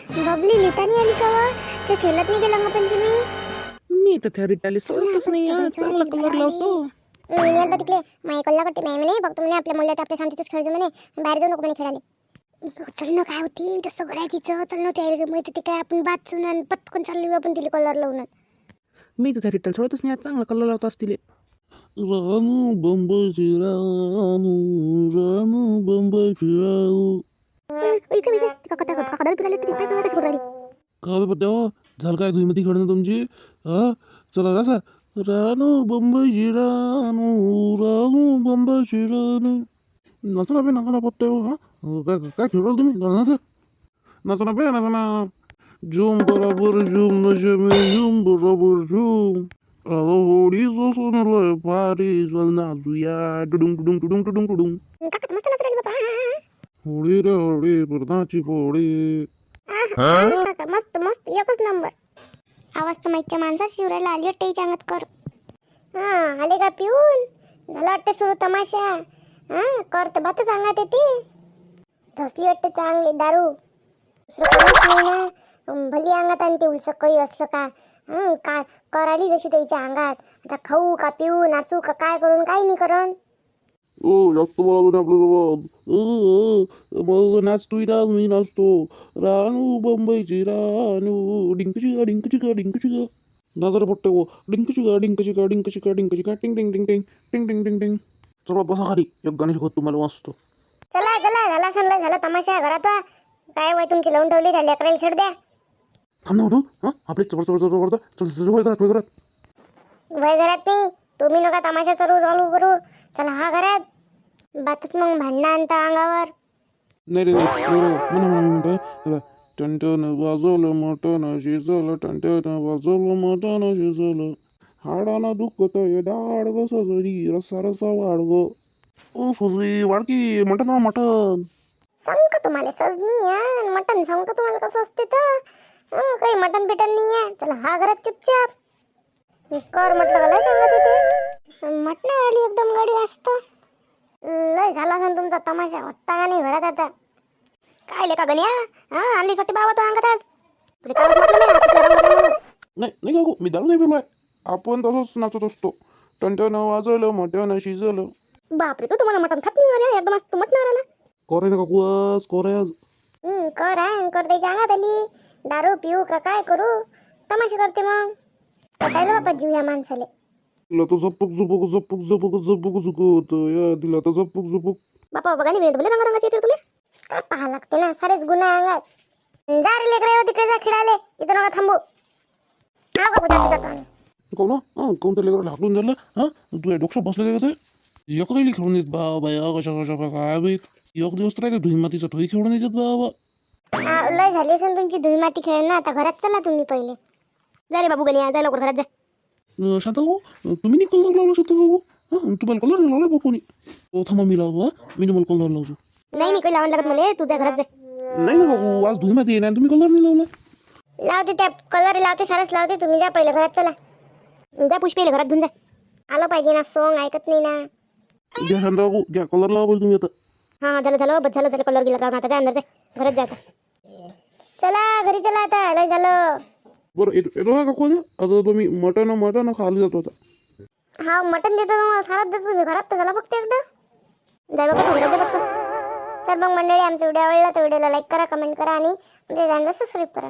बबली लिहिता नाही आली का व? ते खेळत नाही गेलं रंगपंचमी. मी तर त्या रिटाली सोडतच नाही हा. चांगला कलर लावतो. मी आता तिकडे माई कल्ला करते नाही म्हणे, फक्त म्हणे आपल्या मुलात आपल्या शांतीतच खेळतो म्हणे, बाहेर जाऊ नको म्हणे खेळायला. चल ना, काय होती तसं करायची, चल ना त्या माहिती ते काय आपण बात सुन पटकन चाललो आपण तिला कलर लावून. मी तर त्या रिटाली सोडतच नाही. चांगला कलर लावतो असतील. रानू बंबईची रानू, रानू बंबईची रानू. काय पत्त्या झालं काय तुम्ही खेळणं तुमची? हा चला कसा रानू बंबईची रानू, रानू बंबईची रानू. नचना बे नका पत्ते हो. हा काय काय खेळाल तुम्ही? नचा नचना बे नचना. झूम बरोबर झूम नशे में झूम बरोबर झूम. अहो होडीचं सोनलं भारी चलना तुया टुडुंग टुडुंग टुडुंग टुडुंग टुडुंग. काका मस्त नाचू राहिली बाबा. होळी रे होळी पुरणाची पोळी. काका मस्त मस्त एकच नंबर. आवाज तर माईच्या माणसात शिवरायला आली वाटते चांगत कर. हा आले का पिऊन? झाला वाटते सुरू तमाशा. हा कर तर बात सांगत येते. ढसली वाटते चांगली दारू. दुसरं काहीच नाही ना. भली अंगात आणि ते उलसं काही असलं का. काय करायली जशी त्याच्या अंगात. आता खाऊ का पिऊ नाचू का काय करून काही नाही करण. ओ जास्त बोलावलं नाही आपल्यासोबत. मग नाचतोय ना मी नाचतो. रानू बंबईची रानू डिंकची गा डिंकची गा डिंकची गा. नाचर पट्टे हो डिंकची गा डिंकची गा डिंकची गा डिंकची गा टिंग टिंग टिंग टिंग टिंग टिंग टिंग टिंग. चला बसा खाली एक गाणी शिकवत तुम्हाला मस्त. चला चला झाला सणला झाला तमाशा घरात वा. काय वय तुमची लावून ठेवली त्या लेकराला खेळ द्या. थांब ना तू. हा आपले चवर चवर चवर करता. चल चल वय घरात वय घरात. वय घरात नाही तुम्ही नका तमाशा चालू करू. चला हा घरात. बातच मग भांडणं आणता अंगावर. नाही रे म्हणा म्हणतो टंटन वाजवलं मटन शिजलं टंटन वाजवलं मटन शिजलं. हाडाना दुखत दाड ग सजरी रसा रसा वाढ ग. ओ सजरी वाडकी मटन मटन. सांग का तुम्हाला सजनी आहे मटन सांग का तुम्हाला कसं असते तर. काही मटन बिटन नाही आहे. चला हा घरात चुपचाप. कर म्हटलं का लय सांगत येते. मटण आली एकदम गाडी असतं. लय झाला सण तुमचा तमाशा होता का नाही घरात आता. काय लेका गण्या हा आणली सुट्टी बाबा तो अंगात आज. तुला कालच म्हटलं मी आपल्या रंगाचं म्हणून. नाही नाही काकू मी दारू नाही पिलोय. आपण तसंच नाचत असतो. टंटन वाजवलं मटन शिजलं. बापरे तू तुम्हाला मटन खात नाही मला एकदम मस्त मटण आला. कोरे ना काकू आज कोरे आज. कर आहे कर त्याच्या अंगात आली. दारू पिऊ का काय करू तमाशा करते मग. पटायला बापा जीव या माणसाले. तिला तर झपक झपक झपक झपक झपक झुकत या तिला तर झपक झपक. बापा बघायला मिळत बोले रंगारंगाचे येते तुला. काय पाहा लागते ना सारेच गुन्हा अंगात. जा रे लेकरं तिकडे जा खेळाले इथं नका थांबू. हा बाबू जातो जातो आम्ही. कोण हा कोण त्या लेकराला हाकलून झालं. हा तू डोक्यात बसले का ते एक राहिली खेळून येत बाबा या कशा कशा काय बाई. एक दिवस राहिले धुई मातीचा ठोई खेळून येतात बाबा. लय झाली असेल तुमची धुई माती खेळ ना. आता घरात चला तुम्ही पहिले. जा रे बाबू गण्या जा लवकर घरात जा. शांता भाऊ तुम्ही नाही कलर लावला शांता भाऊ. हा तुम्हाला कलर लावला बापूनी. हो थांबा मी लावतो. हा मी तुम्हाला कलर लावतो. नाही नाही काही लावून लागत मला. तू जा घरात जा. नाही ना बाबू आज धुई माती येणार तुम्ही कलर नाही लावला. लावते त्या कलर लावते सारच लावते. तुम्ही जा पहिले घरात चला. जा पुष्पेले घरात घेऊन जा. आलं पाहिजे ना सोंग ऐकत नाही ना. घ्या शांता भाऊ घ्या कलर लावा तुम्ही आता. हा झालं बस झालं कलर गेला राहून आता जा अंदर जा घरात जा आता. चला घरी चला आता लय झालं. बरं येतो का काकू आता तुम्ही मटण खायला जातो आता. हा मटन देतो तुम्हाला सारच देतो तुम्ही घरात तर झाला फक्त एकदा. जाय बाबा तू घरात जा पटकन. तर मग मंडळी आमचा व्हिडिओ आवडला तर व्हिडिओला लाईक करा कमेंट करा आणि म्हणजे चॅनलला सबस्क्राईब करा.